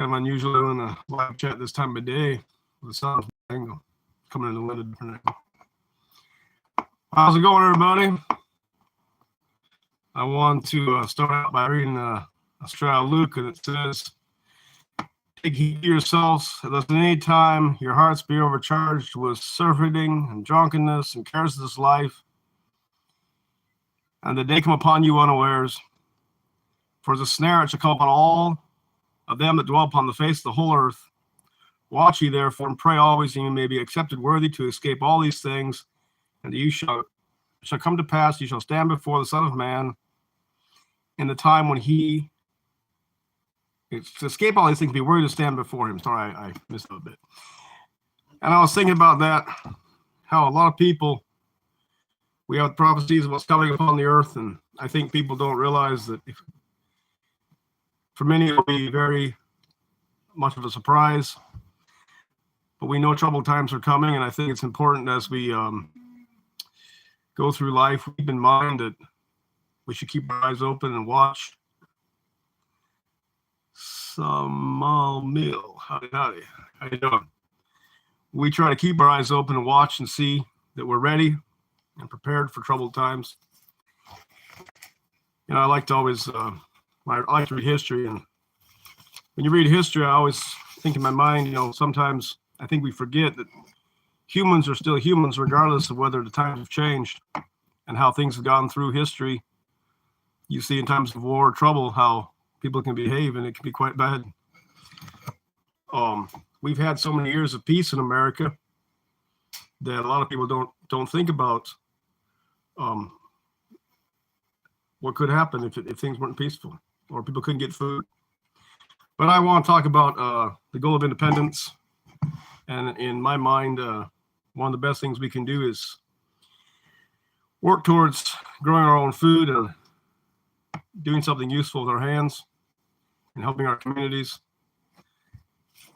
Kind of unusual doing a live chat this time of day with the sun's angle coming in a little different angle. How's it going, everybody? I want to start out by reading straight out of Luke, and it says, "Take heed to yourselves, lest at any time your hearts be overcharged with surfeiting and drunkenness and cares of this life, and the day come upon you unawares. For as a snare it shall come upon all of them that dwell upon the face of the whole earth. Watch ye therefore, and pray always, that you may be accepted worthy to escape all these things, and you shall come to pass, you shall stand before the Son of Man in the time when to escape all these things, be worthy to stand before him." Sorry, I missed a bit. And I was thinking about that, how a lot of people, we have prophecies of what's coming upon the earth, and I think people don't realize that for many it will be very much of a surprise. But we know troubled times are coming, and I think it's important as we go through life, keep in mind that we should keep our eyes open and watch. Samal Mill, howdy. How you doing? We try to keep our eyes open and watch and see that we're ready and prepared for troubled times. You know, I like to always, I like to read history, and when you read history, I always think in my mind, you know, sometimes I think we forget that humans are still humans, regardless of whether the times have changed and how things have gone through history. You see in times of war or trouble how people can behave, and it can be quite bad. We've had so many years of peace in America that a lot of people don't think about what could happen if things weren't peaceful or people couldn't get food. But I want to talk about the goal of independence. And in my mind, one of the best things we can do is work towards growing our own food and doing something useful with our hands and helping our communities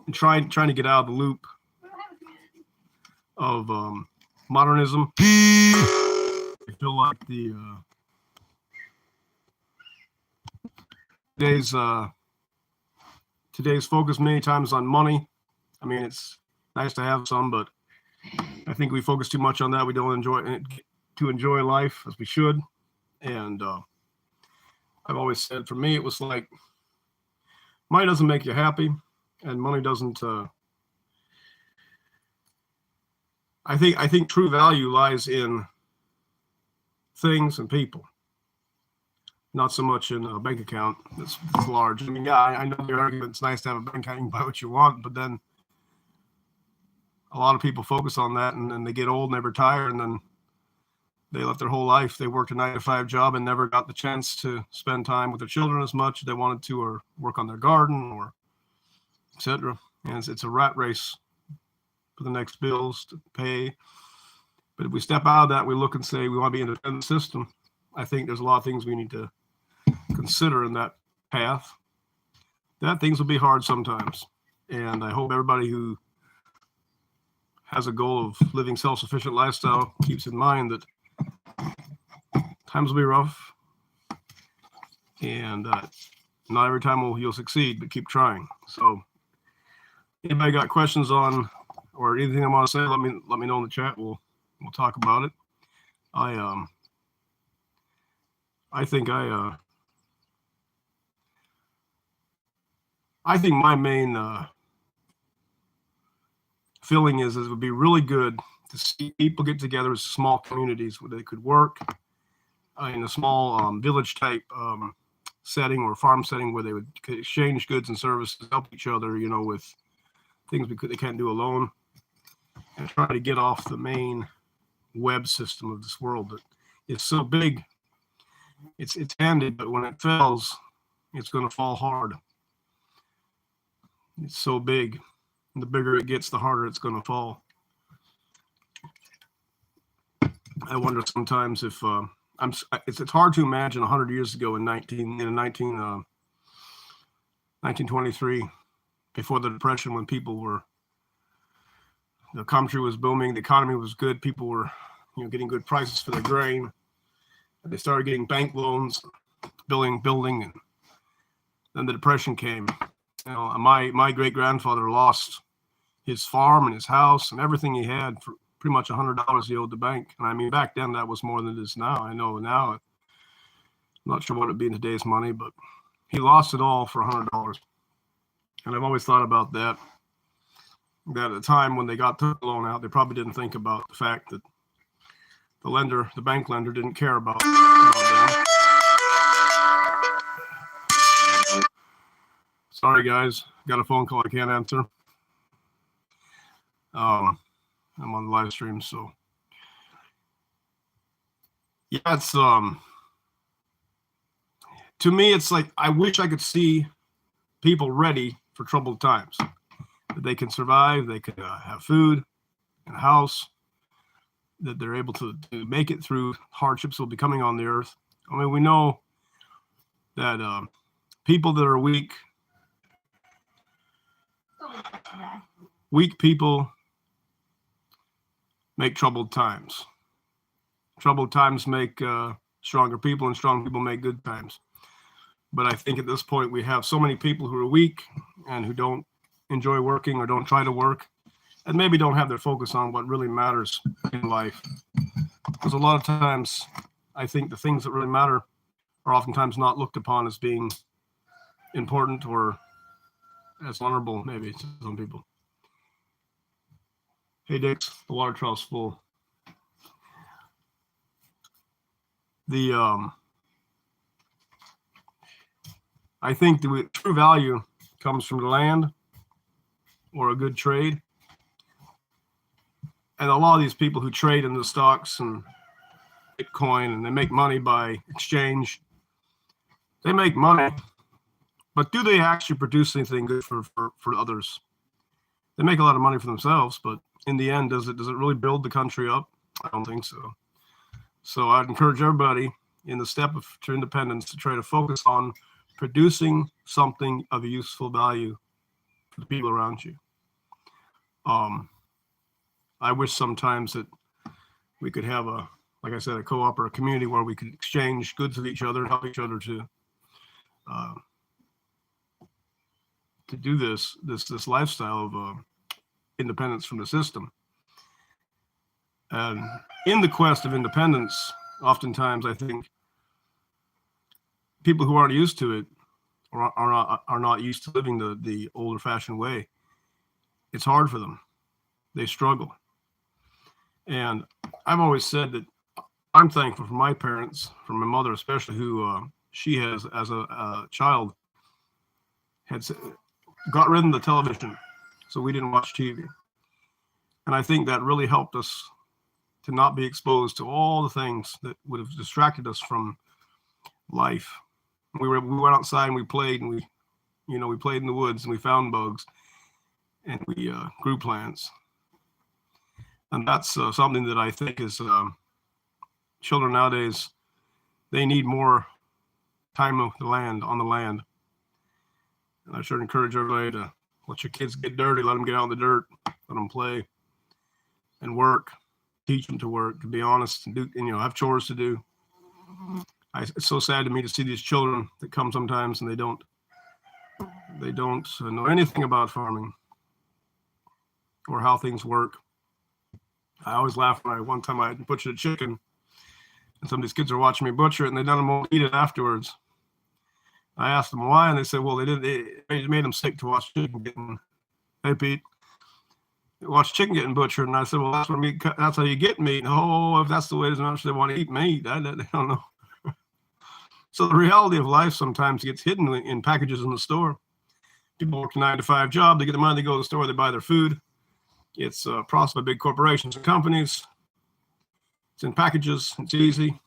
and trying to get out of the loop of modernism. I feel like today's focus many times on money. I mean, it's nice to have some, but I think we focus too much on that. We don't enjoy life as we should. And I've always said, for me, it was like money doesn't make you happy, and money doesn't. I think true value lies in things and people, not so much in a bank account that's large. I mean, yeah, I know the argument. It's nice to have a bank account, you can buy what you want, but then a lot of people focus on that, and then they get old and they retire, and then they left their whole life. They worked a 9-to-5 job and never got the chance to spend time with their children as much as they wanted to, or work on their garden, or etc. And it's a rat race for the next bills to pay. But if we step out of that, we look and say we want to be in an independent system. I think there's a lot of things we need to consider in that path. That things will be hard sometimes. And I hope everybody who has a goal of living self-sufficient lifestyle keeps in mind that times will be rough, and not every time you'll succeed, but keep trying. So anybody got questions on or anything I want to say, let me know in the chat. We'll talk about it. I think my main feeling is it would be really good to see people get together as small communities where they could work in a small village type setting or farm setting where they would exchange goods and services, help each other, you know, with things they can't do alone, and try to get off the main web system of this world that is so big. It's handy, but when it fails, it's going to fall hard. It's so big, and the bigger it gets, the harder it's going to fall. I wonder sometimes if it's hard to imagine 100 years ago in 1923, before the Depression, when the country was booming, the economy was good, people were, getting good prices for their grain, and they started getting bank loans, building, and then the Depression came, My great grandfather lost his farm and his house and everything he had for pretty much $100 he owed the bank. And I mean, back then that was more than it is now. I know now, I'm not sure what it'd be in today's money, but he lost it all for $100. And I've always thought about that at the time when they got the loan out, they probably didn't think about the fact that the bank lender didn't care about them. Sorry, guys. Got a phone call I can't answer. I'm on the live stream, so yeah, it's to me, it's like I wish I could see people ready for troubled times. That they can survive, they can have food and a house, that they're able to make it through hardships will be coming on the earth. I mean, we know that people that are weak people make troubled times. Troubled times make stronger people, and strong people make good times. But I think at this point we have so many people who are weak and who don't enjoy working or don't try to work, and maybe don't have their focus on what really matters in life. Because a lot of times I think the things that really matter are oftentimes not looked upon as being important or as honorable, maybe, to some people. Hey, Dix, the water trough's full. I think the true value comes from the land or a good trade. And a lot of these people who trade in the stocks and Bitcoin and they make money by exchange, they make money, but do they actually produce anything good for others? They make a lot of money for themselves, but in the end, does it really build the country up? I don't think so. So I'd encourage everybody in the step to independence to try to focus on producing something of useful value for the people around you. I wish sometimes that we could have like I said, a co-op or a community where we could exchange goods with each other and help each other to do this lifestyle of independence from the system. And in the quest of independence, oftentimes I think people who aren't used to it or are not used to living the older-fashioned way, it's hard for them. They struggle. And I've always said that I'm thankful for my parents, for my mother especially, who she has, as a child, had got rid of the television, so we didn't watch TV. And I think that really helped us to not be exposed to all the things that would have distracted us from life. We went outside and we played, and we played in the woods and we found bugs and we grew plants. And that's something that I think is children nowadays, they need more time on the land. And I sure encourage everybody to let your kids get dirty, let them get out in the dirt, let them play and work, teach them to work, to be honest, and do, have chores to do. It's so sad to me to see these children that come sometimes and they don't know anything about farming or how things work. I always laugh when one time I butchered a chicken and some of these kids are watching me butcher it and they don't eat it afterwards. I asked them why, and they said, well, it made them sick to watch chicken getting, hey, Pete, watch chicken getting butchered. And I said, well, that's how you get meat. Oh, if that's the way it is, I'm not sure they want to eat meat. They don't know. So the reality of life sometimes gets hidden in packages in the store. People work a 9-to-5 job. They get the money, they go to the store, they buy their food. It's processed by big corporations and companies. It's in packages. It's easy.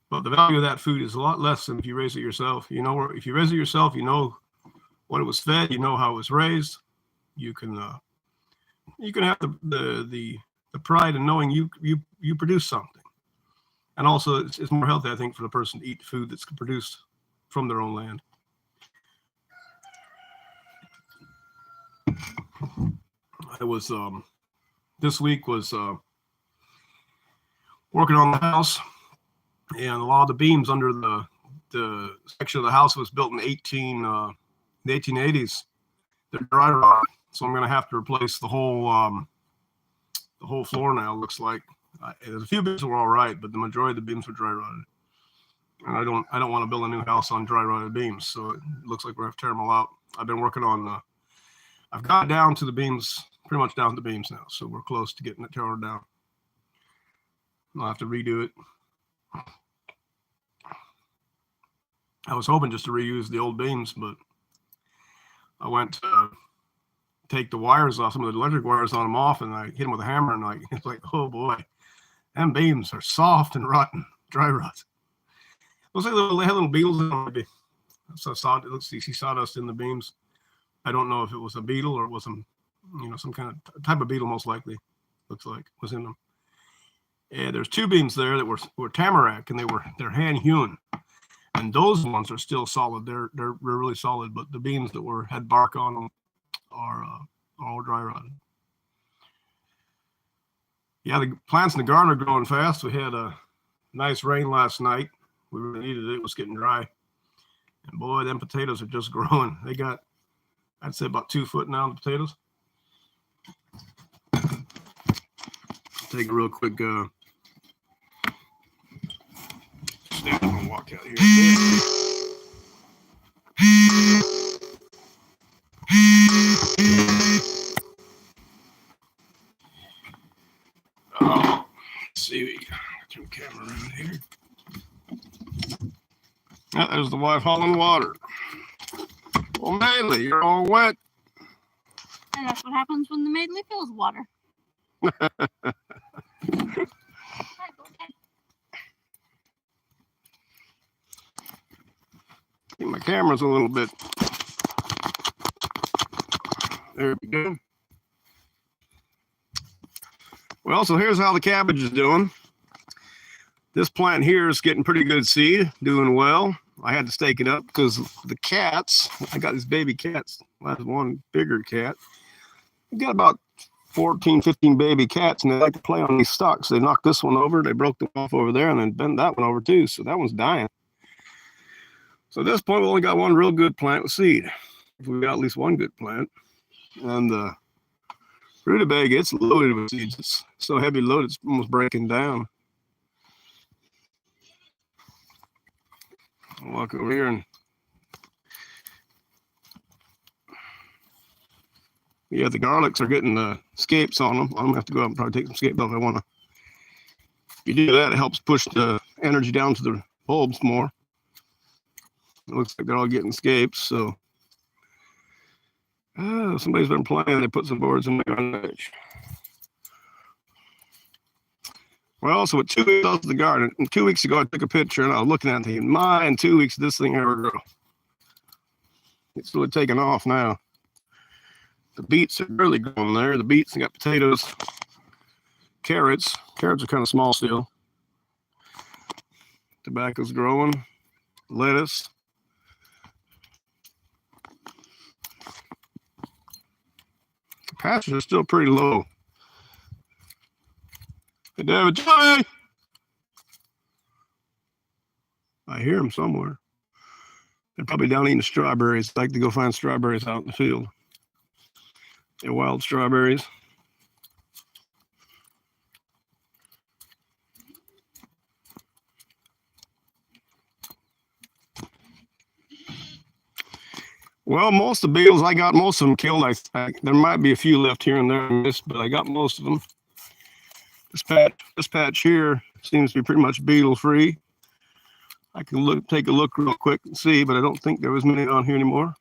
But the value of that food is a lot less than if you raise it yourself. If you raise it yourself, you know what it was fed. You know how it was raised. You can have the pride in knowing you produce something. And also, it's more healthy, I think, for the person to eat food that's produced from their own land. I was this week was working on the house, and a lot of the beams under the section of the house was built in 1890 the 1880s. They're dry rotted, so I'm going to have to replace the whole floor now. Looks like there's a few beams that were all right, but the majority of the beams were dry rotted. And I don't want to build a new house on dry rotted beams, so it looks like we're going to have to tear them all out. I've been working on I've got down to the beams, pretty much down to the beams now, so we're close to getting it torn down. I'll have to redo it. I was hoping just to reuse the old beams, but I went to take the wires off, some of the electric wires on them off, and I hit them with a hammer, and it's like, oh boy, them beams are soft and rotten, dry rot. Looks like they had little beetles in them, maybe. So let's see sawdust in the beams. I don't know if it was a beetle or it was some kind of type of beetle, most likely. Looks like was in them. And there's two beams there that were tamarack, and they're hand hewn, and those ones are still solid. They're really solid, but the beams that had bark on them are all dry rotted. Yeah, the plants in the garden are growing fast. We had a nice rain last night. We really needed it. It was getting dry. And boy, them potatoes are just growing. They got, I'd say, about 2 foot now, the potatoes. Take a real quick stand up and walk out here. Let's see, we turn the camera around here. Yeah, there's the wife hauling water. Well, Madeley, you're all wet. And that's what happens when the Madeley fills water. My camera's a little bit. There we go. Well, so here's how the cabbage is doing. This plant here is getting pretty good seed, doing well. I had to stake it up because the cats, I got these baby cats. I have one bigger cat. I got about 14, 15 baby cats, and they like to play on these stalks. They knocked this one over, they broke them off over there, and then bent that one over too. So that one's dying. So at this point, we only got one real good plant with seed. We got at least one good plant. And the rutabaga, it's loaded with seeds. It's so heavy loaded, it's almost breaking down. I'll walk over here and yeah, the garlics are getting the scapes on them. I'm gonna have to go out and probably take some scapes off if I want to. If you do that, it helps push the energy down to the bulbs more. It looks like they're all getting scapes, so somebody's been playing. They put some boards in my garage. Well, so with 2 weeks off the garden, and 2 weeks ago I took a picture and I was looking at it thinking, in 2 weeks this thing ever grow. It's really taking off now. The beets are really growing there. The beets, and got potatoes, carrots. Carrots are kind of small still. Tobacco's growing. Lettuce. The pastures are still pretty low. Hey, David, Johnny! I hear them somewhere. They're probably down eating strawberries. I'd like to go find strawberries out in the field. They're wild strawberries. Well, most of the beetles, I got most of them killed. There might be a few left here and there, but I got most of them. This patch here seems to be pretty much beetle free. I can take a look real quick and see, but I don't think there was many on here anymore.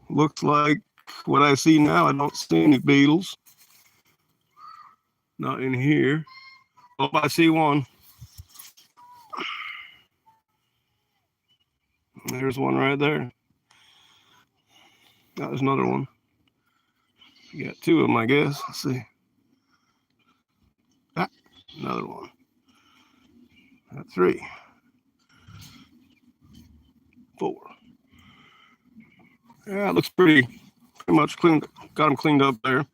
Looks like what I see now, I don't see any beetles. Not in here. Oh, I see one. There's one right there. There's another one. You got two of them, I guess. Let's see. Another one. Got three. Four. Yeah, it looks pretty much cleaned. Got them cleaned up there.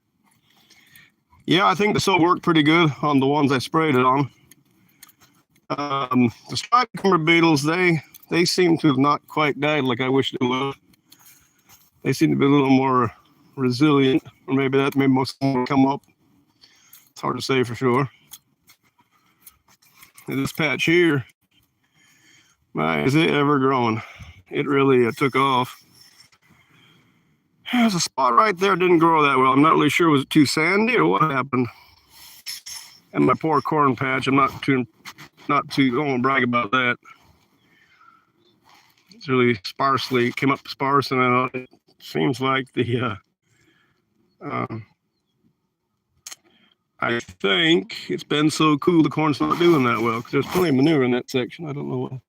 Yeah, I think the soap worked pretty good on the ones I sprayed it on. The striped cucumber beetles, they seem to have not quite died like I wish they would. They seem to be a little more resilient, or maybe most of them will come up. It's hard to say for sure. And this patch here, my, is it ever growing? It really took off. There's a spot right there, didn't grow that well. I'm not really sure, was it too sandy or what happened? And my poor corn patch, I'm not too, I won't brag about that. It's really sparsely, came up sparse, and it seems like I think it's been so cool the corn's not doing that well, because there's plenty of manure in that section. I don't know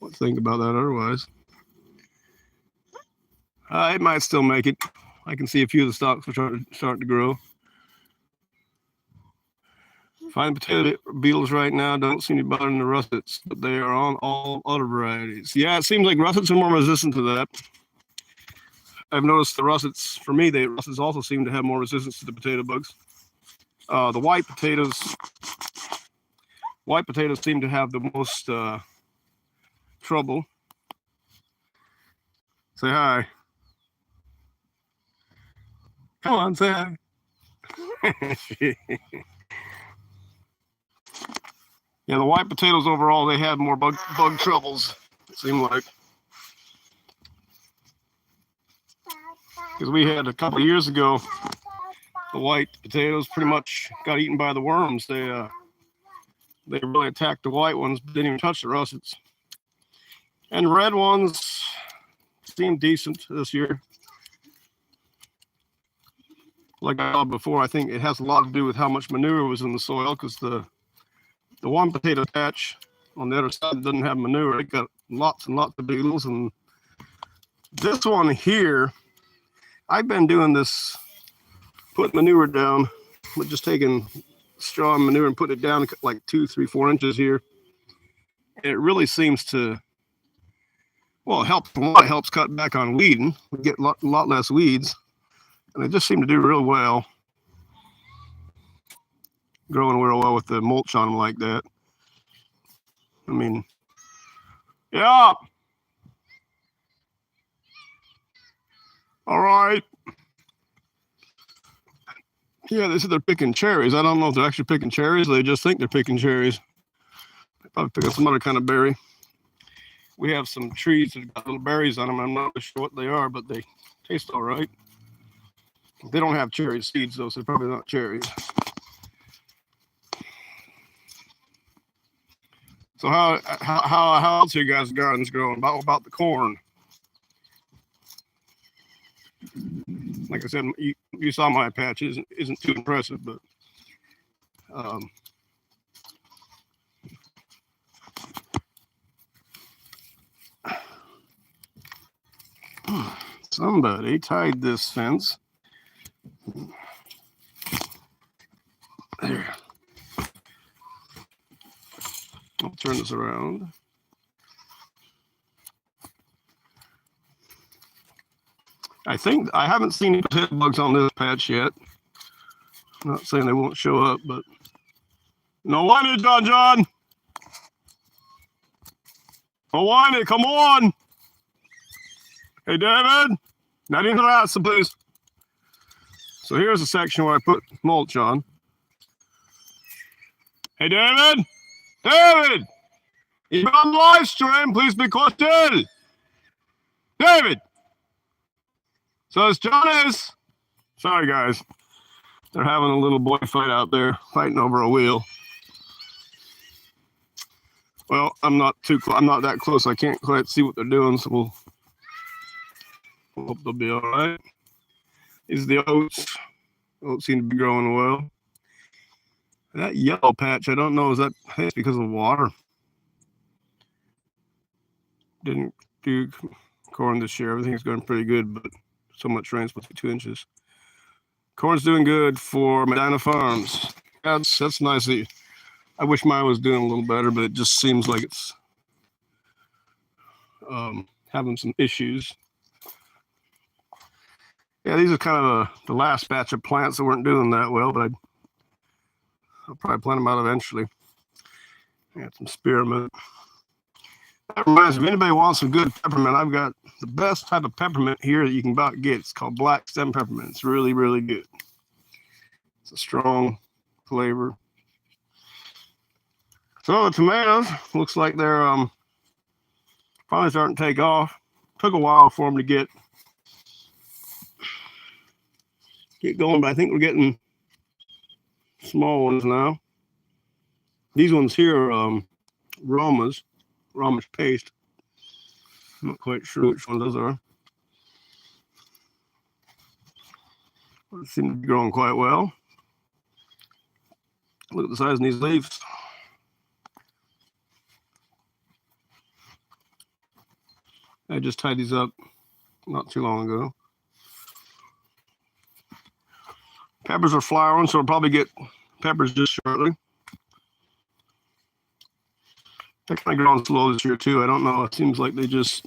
what to think about that otherwise. It might still make it. I can see a few of the stalks are starting to grow. Fine potato beetles right now don't seem to be bothering the russets, but they are on all other varieties. Yeah, it seems like russets are more resistant to that. I've noticed the russets, for me, the russets also seem to have more resistance to the potato bugs. The white potatoes seem to have the most trouble. Say hi. Come on, say hi. Yeah, the white potatoes overall, they had more bug troubles, it seemed like. Because we had a couple of years ago, the white potatoes pretty much got eaten by the worms. They really attacked the white ones, but didn't even touch the russets. And the red ones seemed decent this year. Like I said before, I think it has a lot to do with how much manure was in the soil, because the one potato patch on the other side doesn't have manure. It got lots and lots of beetles. And this one here, I've been doing this, putting manure down, but just taking straw and manure and putting it down like 2, 3, 4 inches here. And it really seems to, well, it helps a lot. It helps cut back on weeding. We get a lot less weeds. And they just seem to do real well. Growing real well with the mulch on them like that. I mean, yeah. All right. Yeah, they said they're picking cherries. I don't know if they're actually picking cherries. They just think they're picking cherries. They probably picking some other kind of berry. We have some trees that got little berries on them. I'm not sure what they are, but they taste all right. They don't have cherry seeds though, so they're probably not cherries. So how else are you guys' gardens growing? About the corn? Like I said, you saw my patch isn't too impressive, but somebody tied this fence. There. I'll turn this around. I think I haven't seen any potato bugs on this patch yet. I'm not saying they won't show up, but no whining, John. No whining, come on. Hey, David, not into that, so please. So here's a section where I put mulch on. Hey, David. David, you're on the live stream. Please be quiet. David. So as John is. Sorry, guys. They're having a little boy fight out there, fighting over a wheel. Well, I'm not that close. I can't quite see what they're doing, so we'll hope they'll be all right. These are the oats. Oats seem to be growing well. That yellow patch, I don't know, it's because of water. Didn't do corn this year. Everything's going pretty good, but so much rain, supposed to be 2 inches. Corn's doing good for Medina Farms. That's nice. I wish mine was doing a little better, but it just seems like it's having some issues. Yeah, these are kind of the last batch of plants that weren't doing that well, but I'll probably plant them out eventually. I got some spearmint. That reminds me, if anybody wants some good peppermint, I've got the best type of peppermint here that you can about get. It's called black stem peppermint. It's really, really good. It's a strong flavor. So the tomatoes looks like they're finally starting to take off. Took a while for them to get going, but I think we're getting small ones now. These ones here are Roma's paste. I'm not quite sure which one those are. They seem to be growing quite well. Look at the size of these leaves. I just tied these up not too long ago. Peppers are flowering, so we'll probably get peppers just shortly. They're kind of growing slow this year too. I don't know. It seems like they just.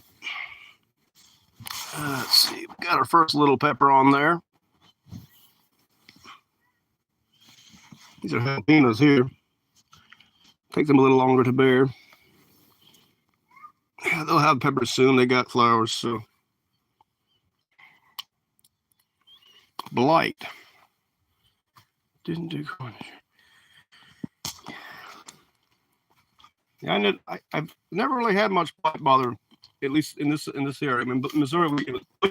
Let's see. We got our first little pepper on there. These are jalapenos here. Takes them a little longer to bear. Yeah, they'll have peppers soon. They got flowers, so. Blight. Didn't do corn. Yeah, I've never really had much blight bother, at least in this area. I mean, Missouri we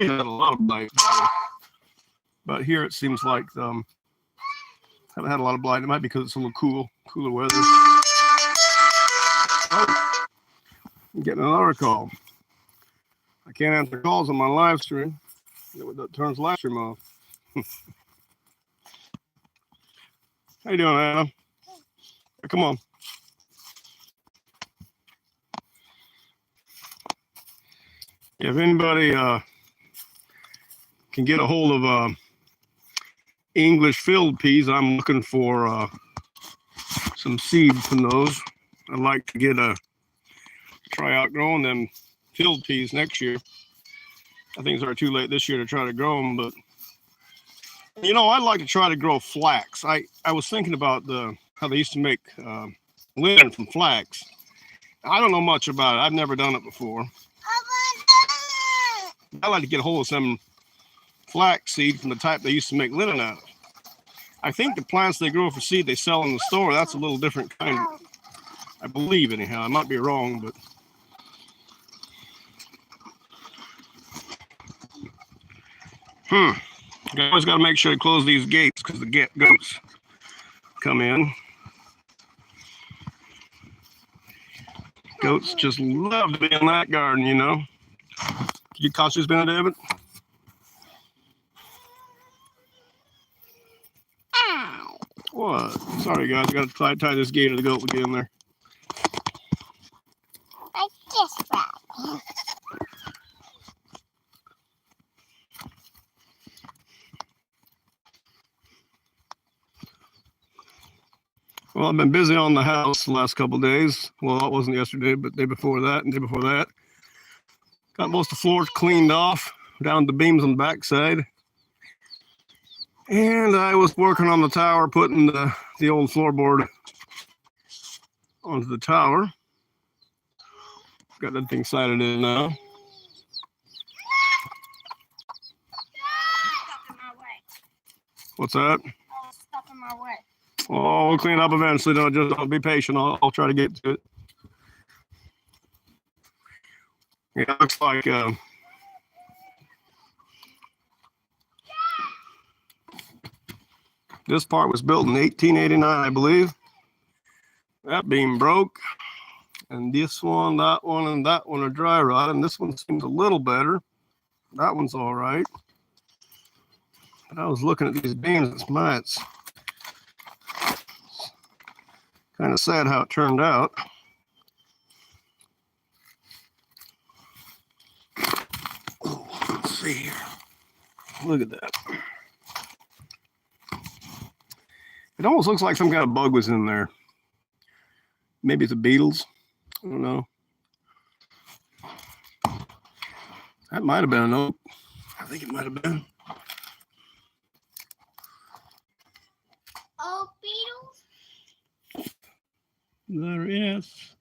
had a lot of blight bother, but here it seems like haven't had a lot of blight. It might be because it's a little cooler weather. Oh, I'm getting another call. I can't answer calls on my live stream. That turns live stream off. How you doing, Anna? Come on. If anybody can get a hold of English field peas, I'm looking for some seeds from those. I'd like to try out growing them field peas next year. I think it's too late this year to try to grow them, but I'd like to try to grow flax. I was thinking about how they used to make linen from flax. I don't know much about it. I've never done it before. I like to get a hold of some flax seed from the type they used to make linen out of. I think the plants they grow for seed they sell in the store, that's a little different kind. I believe anyhow. I might be wrong, but you always got to make sure to close these gates because the goats come in. Goats just love to be in that garden, You caught this, David? Ow. What? Sorry, guys. I got to tie this gate or the goat will get in there. Like this, Rob. Well, I've been busy on the house the last couple of days. Well, it wasn't yesterday, but the day before that and the day before that. Got most of the floors cleaned off, down the beams on the backside. And I was working on the tower, putting the old floorboard onto the tower. Got that thing sighted in now. Stuff in my way. What's that? All stuff in my way. Oh, we'll clean it up eventually. Don't be patient. I'll try to get to it. Yeah, it looks like this part was built in 1889, I believe. That beam broke. And this one, that one, and that one are dry rot. And this one seems a little better. That one's all right. But I was looking at these beams. It's kind of sad how it turned out. Oh, let's see here. Look at that. It almost looks like some kind of bug was in there. Maybe it's the beetles. I don't know. That might have been an oak. I think it might have been. There is.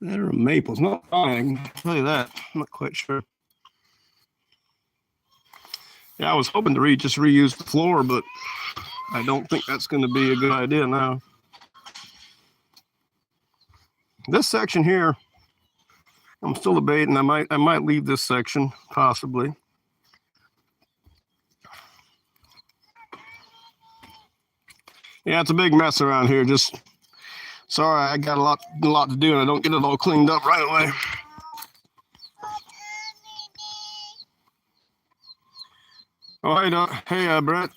There are maples, not fine. I can tell you that. I'm not quite sure. Yeah, I was hoping to just reuse the floor, but I don't think that's going to be a good idea now. This section here, I'm still debating. I might leave this section, possibly. Yeah, it's a big mess around here. Just sorry, I got a lot to do, and I don't get it all cleaned up right away. Oh, hey, Brett.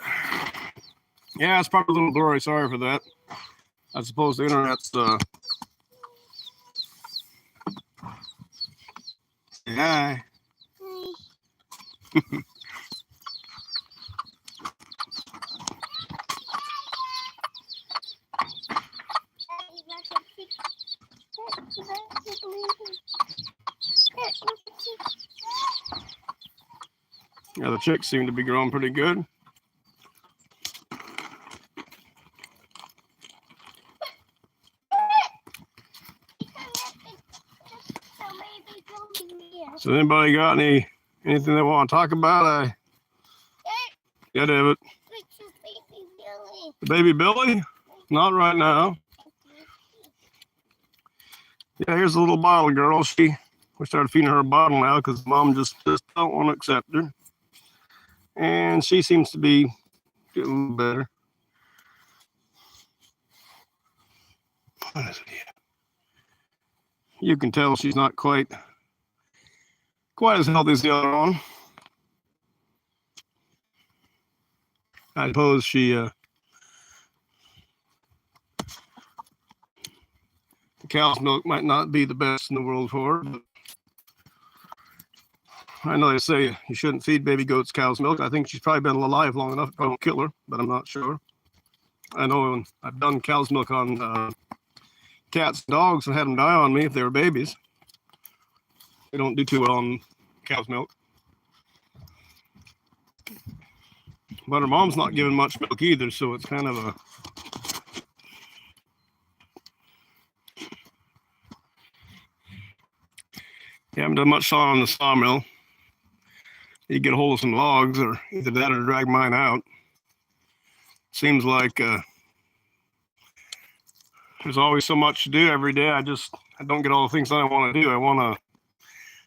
Yeah, it's probably a little blurry. Sorry for that. I suppose the internet's Hi. Yeah, the chicks seem to be growing pretty good. So anybody got anything they want to talk about? Yeah, David. The baby Billy? Not right now. Yeah, here's a little bottle girl. We started feeding her a bottle now because mom just don't want to accept her. And she seems to be getting a little better. What is it here? You can tell she's not quite as healthy as the other one. I suppose the cow's milk might not be the best in the world for her, but I know they say you shouldn't feed baby goats cow's milk. I think she's probably been alive long enough to don't kill her, but I'm not sure. I know I've done cow's milk on cats and dogs and had them die on me if they were babies. They don't do too well on cow's milk. But her mom's not giving much milk either, so it's kind of a... You haven't done much sawing on the sawmill. You get a hold of some logs, or either that or drag mine out. Seems like there's always so much to do every day. I don't get all the things that I want to do.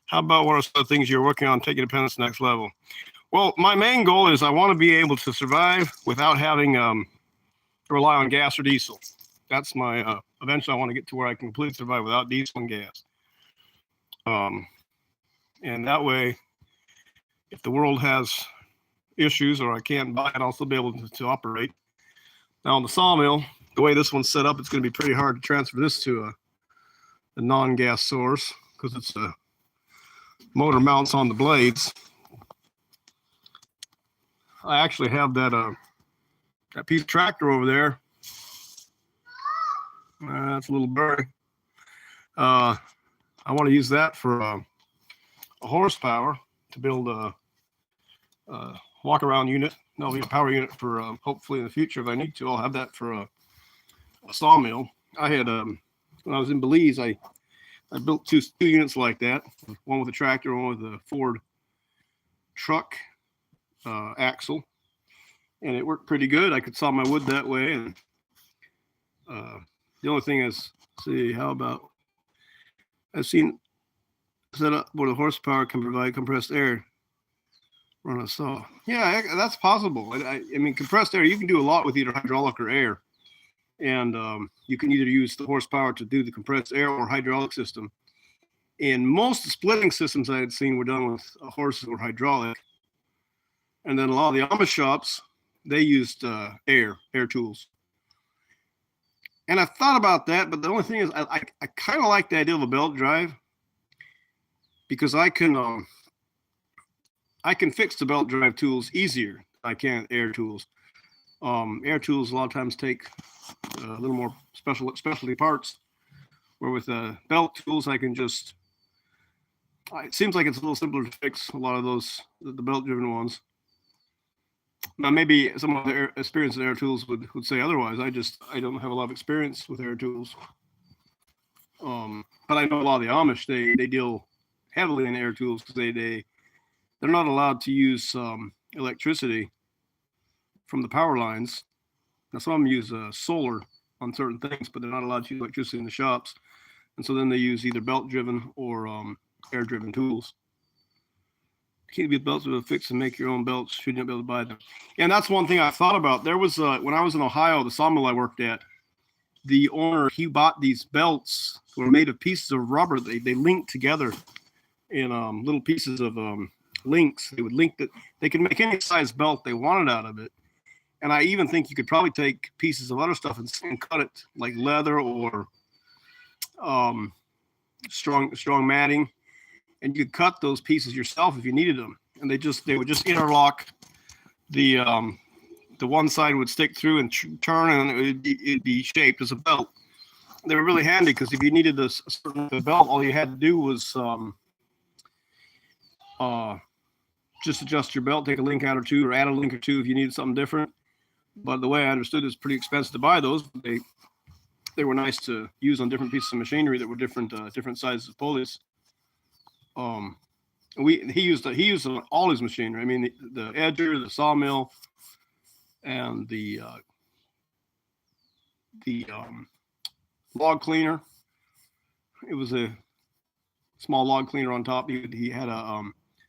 How about what are some of the things you're working on taking Independence to the next level? Well, my main goal is I want to be able to survive without having to rely on gas or diesel. That's my, eventually I want to get to where I can completely survive without diesel and gas. And that way, if the world has issues or I can't buy it, I'll still be able to operate. Now on the sawmill, the way this one's set up, it's going to be pretty hard to transfer this to a non-gas source because it's a motor mounts on the blades. I actually have that piece of tractor over there. That's a little blurry. I want to use that for a horsepower to build a walk-around unit. That'll be a power unit for hopefully in the future if I need to. I'll have that for a sawmill. I had when I was in Belize, I built two units like that. One with a tractor, one with a Ford truck axle, and it worked pretty good. I could saw my wood that way, and the only thing is, see, how about I've seen set up where the horsepower can provide compressed air run a saw. Yeah, that's possible. I mean, compressed air, you can do a lot with either hydraulic or air, and you can either use the horsepower to do the compressed air or hydraulic system. And most splitting systems I had seen were done with horses or hydraulic. And then a lot of the Amish shops, they used air tools. And I thought about that, but the only thing is I kind of like the idea of a belt drive because I can fix the belt drive tools easier than I can air tools. Air tools a lot of times take a little more specialty parts, where with belt tools I can just, it seems like it's a little simpler to fix a lot of those, the belt driven ones. Now, maybe someone with experience in air tools would say otherwise. I don't have a lot of experience with air tools. But I know a lot of the Amish, they deal heavily in air tools because they're not allowed to use electricity from the power lines. Now, some of them use solar on certain things, but they're not allowed to use electricity in the shops. And so then they use either belt-driven or air-driven tools. Keep the belts with a fix and make your own belts. Should not be able to buy them. And that's one thing I thought about. There was when I was in Ohio, the sawmill I worked at, the owner, he bought these belts that were made of pieces of rubber. They linked together in little pieces of links. They would link that. They could make any size belt they wanted out of it. And I even think you could probably take pieces of other stuff and cut it like leather or strong matting, and you could cut those pieces yourself if you needed them. And they would just interlock. The one side would stick through and turn, and it'd be shaped as a belt. They were really handy because if you needed a certain belt, all you had to do was just adjust your belt, take a link out or two, or add a link or two if you needed something different. But the way I understood, it's pretty expensive to buy those. They were nice to use on different pieces of machinery that were different sizes of pulleys. He used all his machinery. I mean, the edger, the sawmill, and the log cleaner. It was a small log cleaner on top. He had a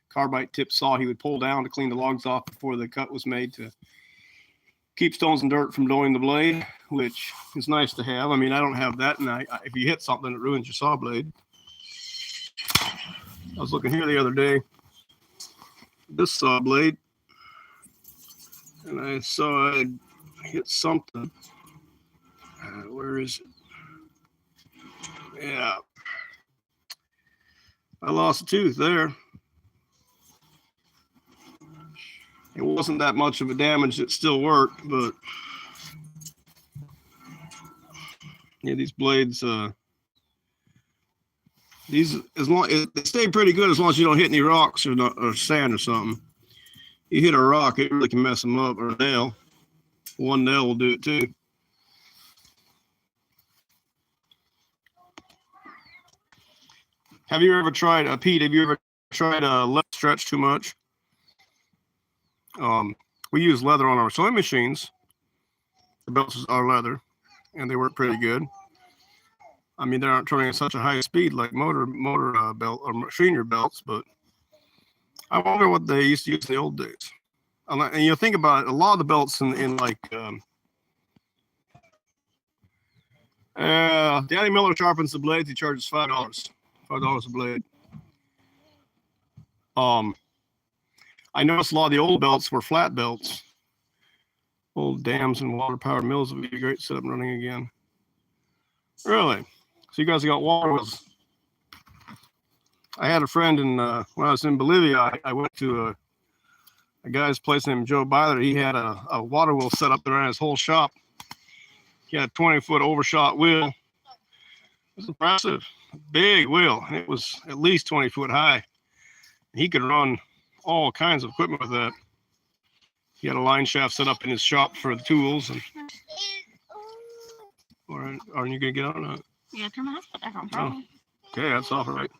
carbide tip saw he would pull down to clean the logs off before the cut was made to keep stones and dirt from blowing the blade, which is nice to have. I mean, I don't have that, and if you hit something, it ruins your saw blade. I was looking here the other day, this saw blade, and I saw I hit something. Where is it? Yeah. I lost a tooth there. It wasn't that much of a damage. It still worked, but yeah, these blades, they stay pretty good as long as you don't hit any rocks or sand or something. You hit a rock, it really can mess them up, or a nail. One nail will do it too. Have you ever tried, Pete, leather stretch too much? We use leather on our sewing machines. The belts are leather, and they work pretty good. I mean, they aren't turning at such a high speed like motor belt or machinery belts, but I wonder what they used to use in the old days. And you think about it, a lot of the belts in like Danny Miller sharpens the blades. He charges $5 a blade. I noticed a lot of the old belts were flat belts. Old dams and water powered mills would be great to set up and running again. Really? So you guys got water wheels. I had a friend when I was in Bolivia, I went to a guy's place named Joe Byler. He had a water wheel set up around his whole shop. He had a 20-foot overshot wheel. It was impressive. Big wheel. It was at least 20 foot high. He could run all kinds of equipment with that. He had a line shaft set up in his shop for the tools. And are you gonna get on it? Yeah, turn my hotspot back on. Probably. Oh, okay, that's all right.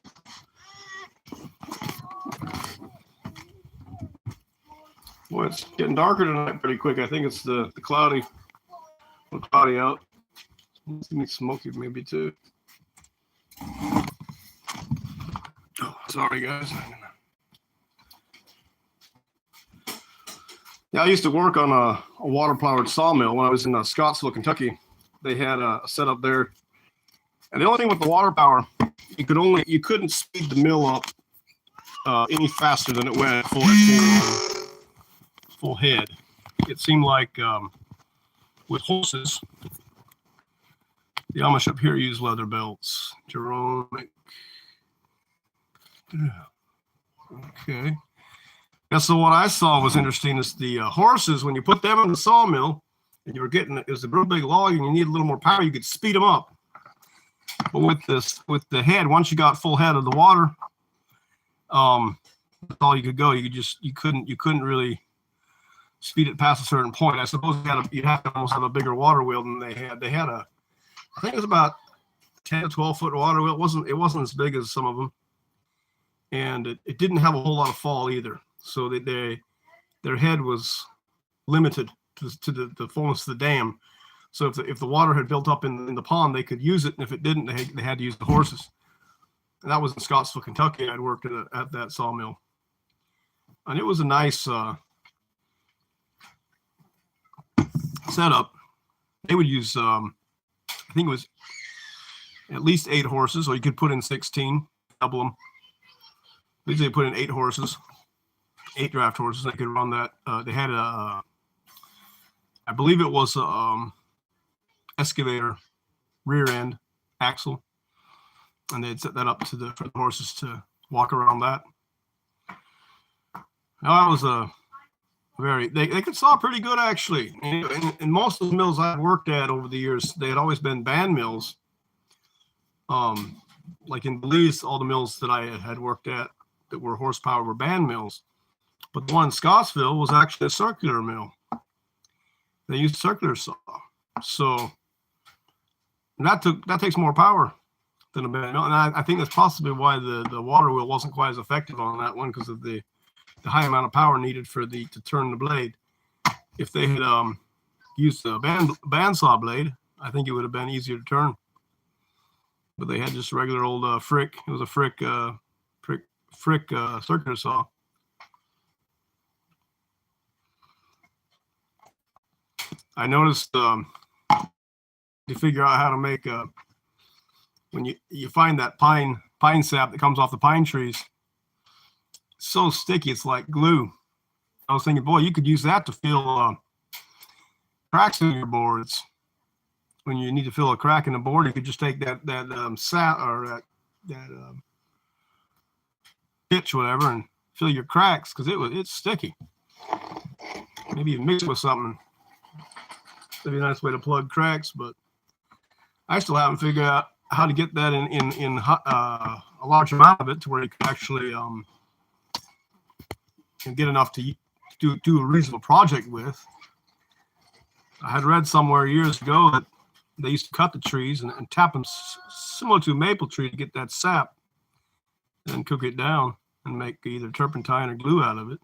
Well, it's getting darker tonight pretty quick. I think it's the cloudy out. It's gonna be smoky maybe too. Oh, sorry guys. Yeah, I used to work on a water-powered sawmill when I was in Scottsville, Kentucky. They had a setup there, and the only thing with the water power, you couldn't speed the mill up any faster than it went full head. It seemed like with horses, the Amish up here use leather belts. Jerome, okay. And so what I saw was interesting is the horses, when you put them in the sawmill and you were getting, it was a real big log and you need a little more power, you could speed them up. But with the head, once you got full head of the water, that's all you could go. You couldn't really speed it past a certain point. I suppose you have to almost have a bigger water wheel than they had. They had I think it was about 10 to 12 foot water wheel. It wasn't as big as some of them, and it didn't have a whole lot of fall either. So their head was limited to the fullness of the dam. So if the water had built up in the pond, they could use it, and if it didn't, they had to use the horses. And that was in Scottsville, Kentucky. I'd worked at that sawmill, and it was a nice setup. They would use, I think it was at least 8 horses, or you could put in 16, double them. Usually they put in 8 horses, 8 draft horses. They could run that. They had I believe it was excavator rear end axle, and they'd set that up for the horses to walk around that. Now, that was they could saw pretty good, actually. And most of the mills I've worked at over the years, they had always been band mills. Like in Belize, all the mills that I had worked at that were horsepower were band mills. But the one in Scottsville was actually a circular mill. They used circular saw. So that takes more power than a band mill. And I think that's possibly why the water wheel wasn't quite as effective on that one, because of the high amount of power needed to turn the blade. If they had used a band saw blade, I think it would have been easier to turn. But they had just a regular old Frick. It was a Frick circular saw. I noticed to figure out how to make when you find that pine sap that comes off the pine trees, it's so sticky, it's like glue. I was thinking, boy, you could use that to fill cracks in your boards. When you need to fill a crack in the board, you could just take that sap or that pitch, whatever, and fill your cracks, because it's sticky. Maybe even mix it with something. That'd be a nice way to plug cracks, but I still haven't figured out how to get that in a large amount of it to where you can actually get enough to do a reasonable project with. I had read somewhere years ago that they used to cut the trees and tap them similar to a maple tree to get that sap, and then cook it down and make either turpentine or glue out of it.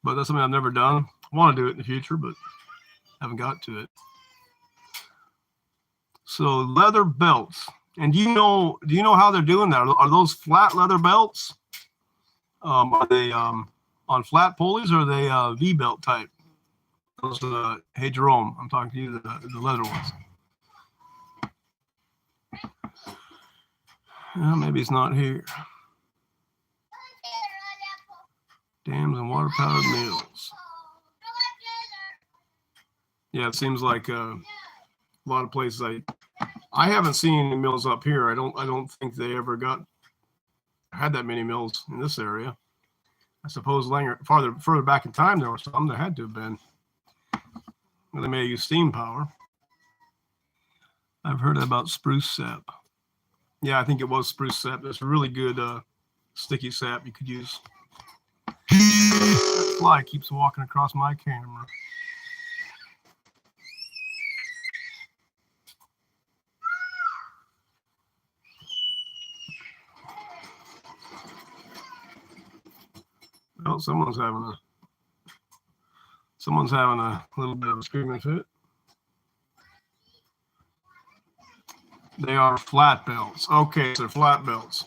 But that's something I've never done. I want to do it in the future, but haven't got to it. So leather belts. And do you know how they're doing that? Are those flat leather belts? Are they on flat pulleys, or are they V-belt type? Those hey Jerome, I'm talking to you, the leather ones. Maybe it's not here. Dams and water powered mills. Yeah, it seems like a lot of places. I haven't seen any mills up here. I don't think they ever had that many mills in this area. I suppose further back in time there were some. There had to have been. Well, they may have used steam power. I've heard about spruce sap. Yeah, I think it was spruce sap. It's really good sticky sap you could use. That fly keeps walking across my camera. Well, someone's having a little bit of a screaming fit. They are flat belts. Okay, so they're flat belts.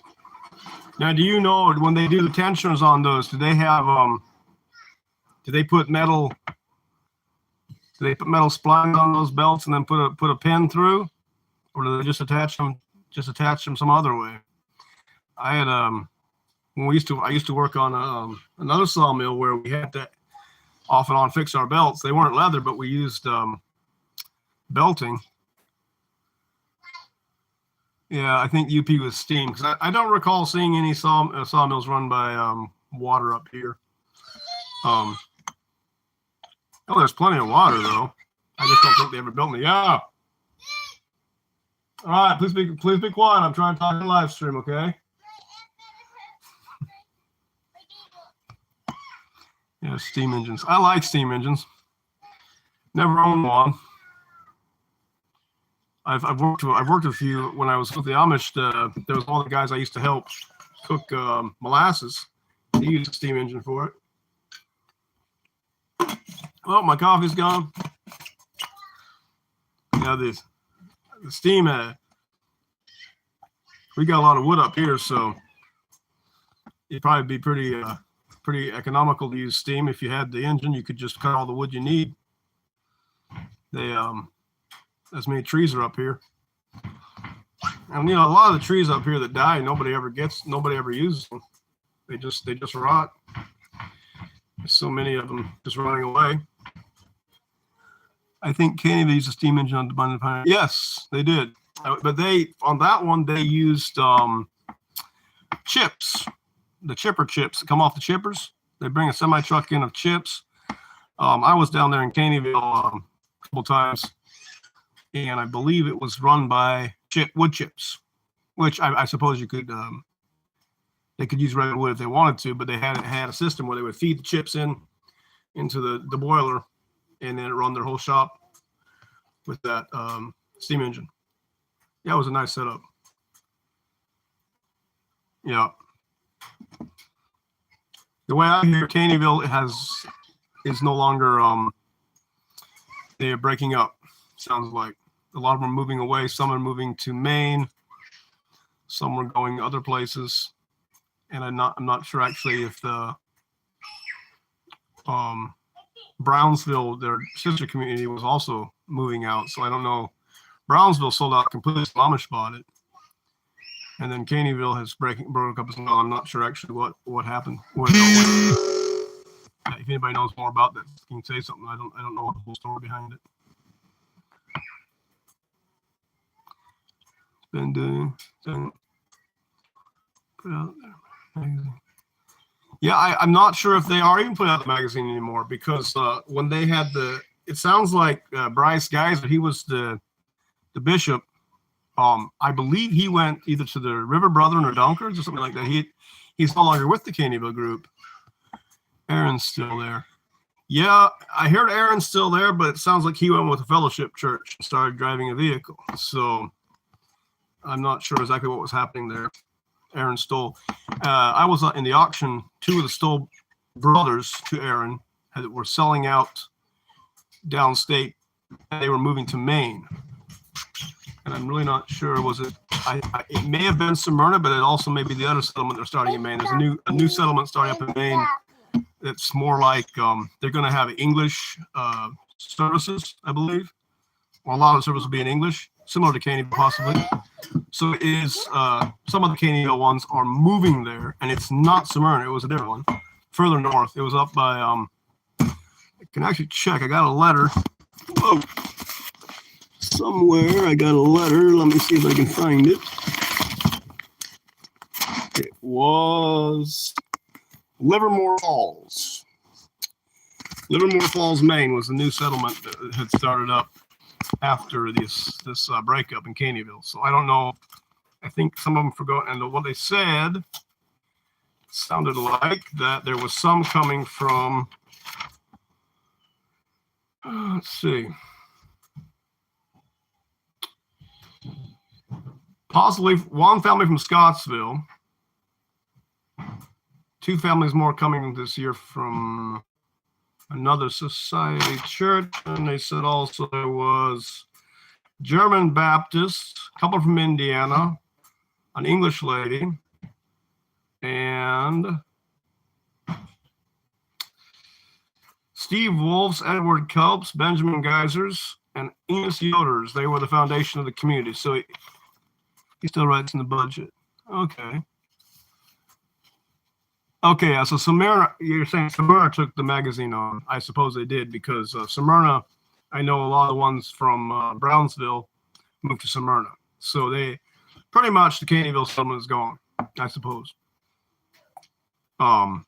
Now, do you know when they do the tensioners on those, do they have do they put metal splines on those belts and then put a pin through, or do they just attach them some other way? I had I used to work on another sawmill where we had to off and on fix our belts. They weren't leather, but we used belting. Yeah, I think UP was steam, because I don't recall seeing any sawmills run by water up here. Oh, there's plenty of water though. I just don't think they ever built me. Yeah. All right, please be quiet. I'm trying to talk on live stream, okay? Yeah, steam engines. I like steam engines. Never owned one. I've worked with a few when I was with the Amish. There was all the guys I used to help cook molasses. They used a steam engine for it. Oh, my coffee's gone. Yeah, the steam. We got a lot of wood up here, so it'd probably be pretty economical to use steam. If you had the engine, you could just cut all the wood you need. They as many trees are up here, and a lot of the trees up here that die, nobody ever uses them. They just rot. There's so many of them just running away. I think Canada used a steam engine on the Abundant Pioneer. Yes, they did, but on that one they used chips, the chipper chips that come off the chippers. They bring a semi truck in of chips. I was down there in Caneyville a couple times, and I believe it was run by wood chips, which I suppose you could. They could use regular wood if they wanted to, but they had a system where they would feed the chips into the boiler, and then run their whole shop with that steam engine. Yeah, it was a nice setup. Yeah. The way I hear Caneyville is no longer they are breaking up. Sounds like a lot of them are moving away. Some are moving to Maine. Some are going other places, and I'm not sure actually if the Brownsville, their sister community, was also moving out. So I don't know. Brownsville sold out completely. Amish bought it, and then Caneyville has broke up as well. I'm not sure actually what happened. If anybody knows more about that, you can say something. I don't know the whole story behind it. Been doing put out there magazine. Yeah, I'm not sure if they are even putting out the magazine anymore, because when they had it sounds like Bryce Geyser, he was the bishop. I believe he went either to the River Brethren or Dunkers or something like that. He's no longer with the Caneyville group. Aaron's still there. Yeah, I heard Aaron's still there, but it sounds like he went with the Fellowship Church and started driving a vehicle. So I'm not sure exactly what was happening there. Aaron Stoll. I was in the auction. Two of the Stoll brothers to Aaron were selling out downstate, and they were moving to Maine. And I'm really not sure. Was it? It may have been Smyrna, but it also may be the other settlement they're starting in Maine. There's a new settlement starting up in Maine. It's more like they're going to have English services, I believe. Well, a lot of the services will be in English, similar to Caneyville possibly. So it is some of the Caneyville ones are moving there, and it's not Smyrna. It was a different one, further north. It was up by. I can actually check. I got a letter. Whoa. Somewhere I got a letter. Let me see if I can find it. It was Livermore Falls. Livermore Falls, Maine was the new settlement that had started up after this breakup in Caneyville. So I don't know. I think some of them forgot. And what they said sounded like that there was some coming from, let's see, possibly one family from Scottsville, two families more coming this year from another society church, and they said also there was German Baptist, a couple from Indiana, an English lady, and Steve Wolfs, Edward Kelps, Benjamin Geysers, and Enos Yoders. They were the foundation of the community. So he still writes in the budget. Okay. Okay, so Smyrna, you're saying Smyrna took the magazine on. I suppose they did, because Smyrna, I know a lot of the ones from Brownsville moved to Smyrna. So they pretty much the Caneyville settlement is gone, I suppose. But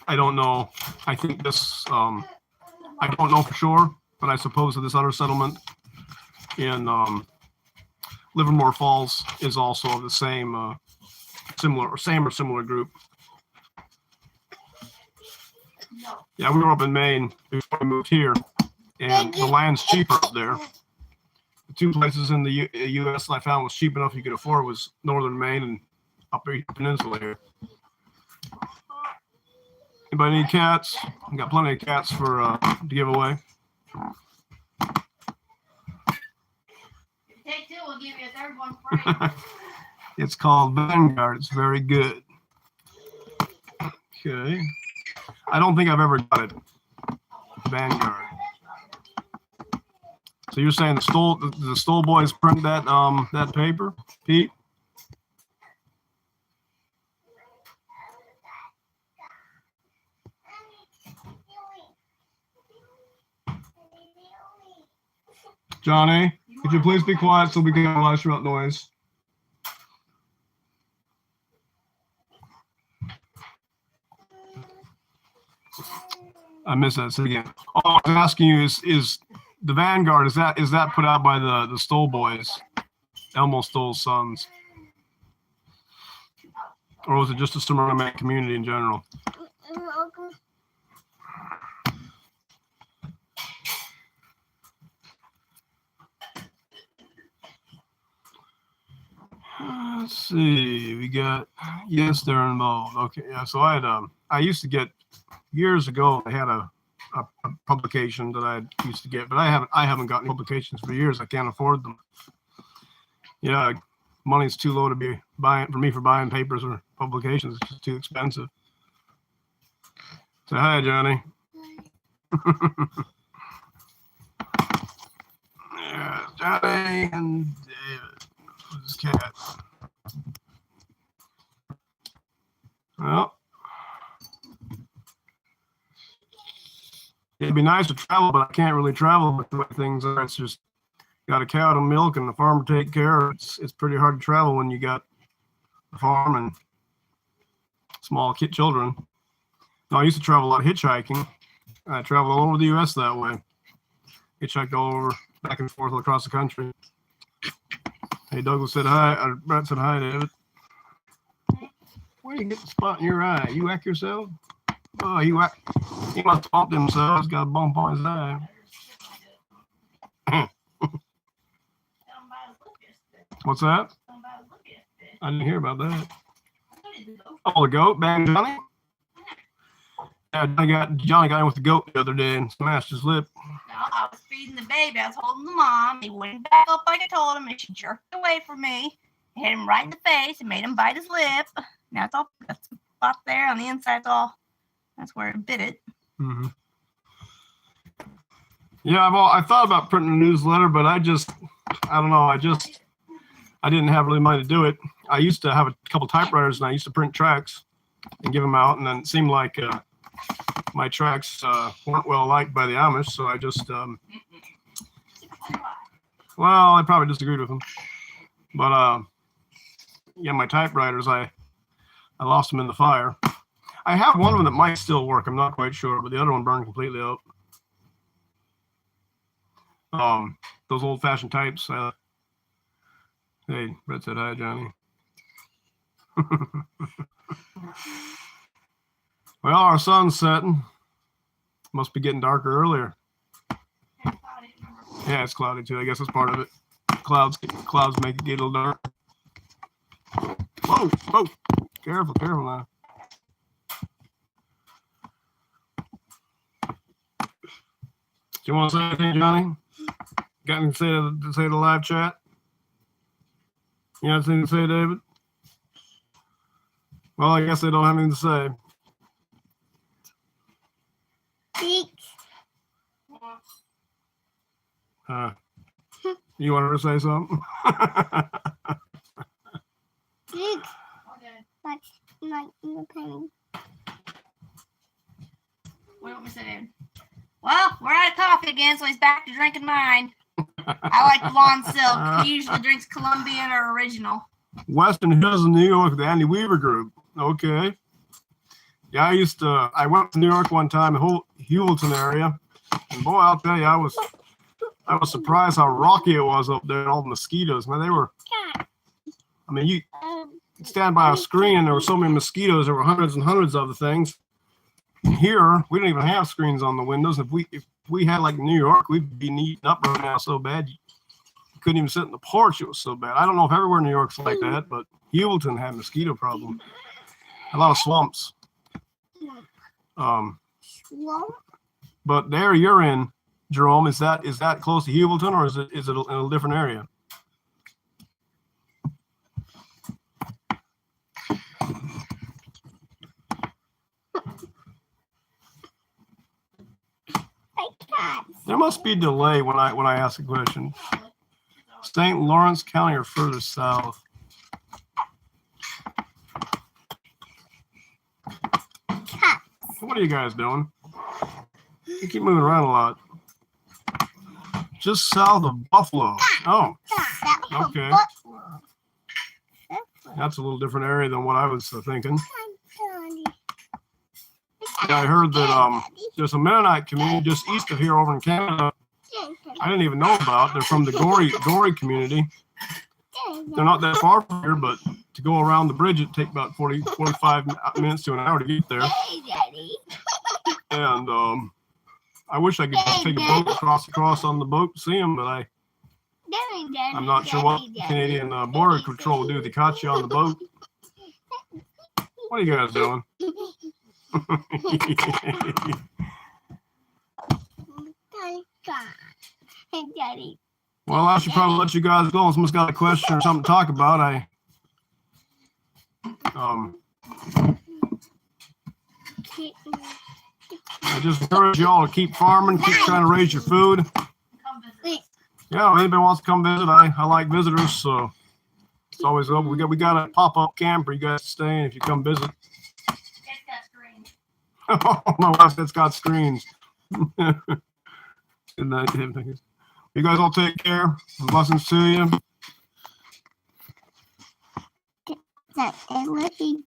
I don't know. I think this, I don't know for sure, but I suppose that this other settlement in Livermore Falls is also the same, similar group. Yeah, we were up in Maine before we moved here, and the land's cheaper up there. The two places in the U.S. I found was cheap enough you could afford was northern Maine and Upper Peninsula here. Anybody need cats? We got plenty of cats for to give away. Take two, we'll give you a third one free. It's called Vanguard. It's very good. Okay. I don't think I've ever got it. Vanguard. So you're saying the Stoll boys print that that paper, Pete? Johnny, could you please be quiet so we can analyze throughout noise? I missed that. Say it again. Oh, I was asking you, is the Vanguard, is that put out by the Stoll boys, Elmo Stoll's sons? Or was it just a Smyrna Man community in general? Let's see. We got, yes, they're involved. Okay, yeah. So I used to get years ago. I had a publication that I used to get, but I haven't gotten publications for years. I can't afford them. Yeah, money's too low to be buying for buying papers or publications. It's just too expensive. Say hi, Johnny. Yeah, Johnny and David. His cat. Well, it'd be nice to travel, but I can't really travel with the way things are. It's just got a cow to milk and the farm to take care of. It's pretty hard to travel when you got a farm and small kid children. No, I used to travel a lot hitchhiking. I traveled all over the U.S. that way. Hitchhiked all over, back and forth across the country. Hey, Douglas said hi. Brett said hi, David. Where do you get the spot in your eye? You whack yourself? Oh, he must have bumped himself. He's got a bump on his eye. What's that? I didn't hear about that. Oh, the goat, Bang Johnny? Yeah, Johnny got in with the goat the other day and smashed his lip. No, I was feeding the baby. I was holding the mom. He went back up like I told him, and she jerked away from me. I hit him right in the face and made him bite his lip. Now it's all that's a spot there on the inside. That's where it bit it. Mm-hmm. Yeah, I thought about printing a newsletter, but I don't know. I didn't have really money to do it. I used to have a couple typewriters, and I used to print tracts and give them out, and then it seemed like my tracts weren't well liked by the Amish, so I just, well, I probably disagreed with them. But, yeah, my typewriters, I lost them in the fire. I have one of them that might still work. I'm not quite sure, but the other one burned completely up. Those old-fashioned types. Hey, Brett said hi, Johnny. Well, our sun's setting. Must be getting darker earlier. Yeah, it's cloudy too. I guess that's part of it. Clouds make it get a little dark. Whoa, whoa. Careful now. Do you want to say anything, Johnny? Got anything to say to the live chat? You got anything to say, David? Well, I guess they don't have anything to say. You want her to say something? What do you want me to say, David? Well, we're out of coffee again, so he's back to drinking mine. I like Blonde Silk. He usually drinks Colombian or original. Western Hills in New York, the Andy Weaver Group. Okay. Yeah, I went to New York one time, the whole Hewlton area. And boy, I'll tell you, I was surprised how rocky it was up there, all the mosquitoes. Man, you stand by a screen and there were so many mosquitoes, there were hundreds and hundreds of the things. Here, we don't even have screens on the windows. If we had like New York, we'd be eating up right now so bad you couldn't even sit in the porch. It was so bad. I don't know if everywhere in New York's like that, but Hewelton had a mosquito problem. A lot of swamps. But there you're in, Jerome. Is that close to Hewelton, or is it in a different area? There must be a delay when I ask a question. St. Lawrence County or further south? What are you guys doing? You keep moving around a lot. Just south of Buffalo. Oh, okay. That's a little different area than what I was thinking. Yeah, I heard that there's a Mennonite community just east of here over in Canada. I didn't even know about. They're from the Gorey community. They're not that far from here, but to go around the bridge, it'd take about 45 minutes to an hour to get there. And I wish I could just take a boat across on the boat to see them, but I'm not sure what Canadian Border Patrol will do. They caught you on the boat. What are you guys doing? Well, I should probably let you guys go. If someone's got a question or something to talk about, I just encourage you all to keep farming, keep trying to raise your food. Yeah, if anybody wants to come visit, I like visitors, so it's always open. We got a pop-up camp for you guys to stay in if you come visit. Oh, my wife said it's got screens. You guys all take care. Blessings to you.